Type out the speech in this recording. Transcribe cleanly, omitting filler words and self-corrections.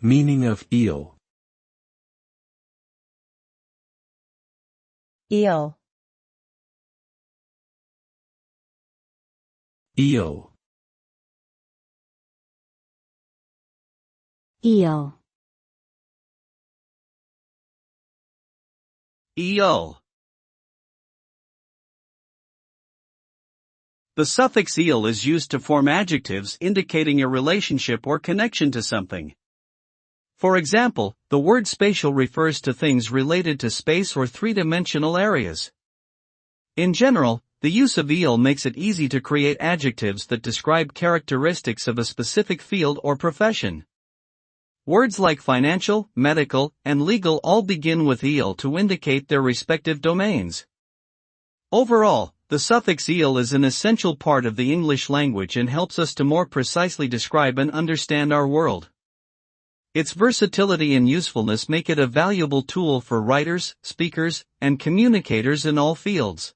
Meaning of eel. Eel. Eel. Eel. Eel. The suffix eel is used to form adjectives indicating a relationship or connection to something. For example, the word spatial refers to things related to space or three-dimensional areas. In general, the use of eel makes it easy to create adjectives that describe characteristics of a specific field or profession. Words like financial, medical, and legal all begin with eel to indicate their respective domains. Overall, the suffix eel is an essential part of the English language and helps us to more precisely describe and understand our world. Its versatility and usefulness make it a valuable tool for writers, speakers, and communicators in all fields.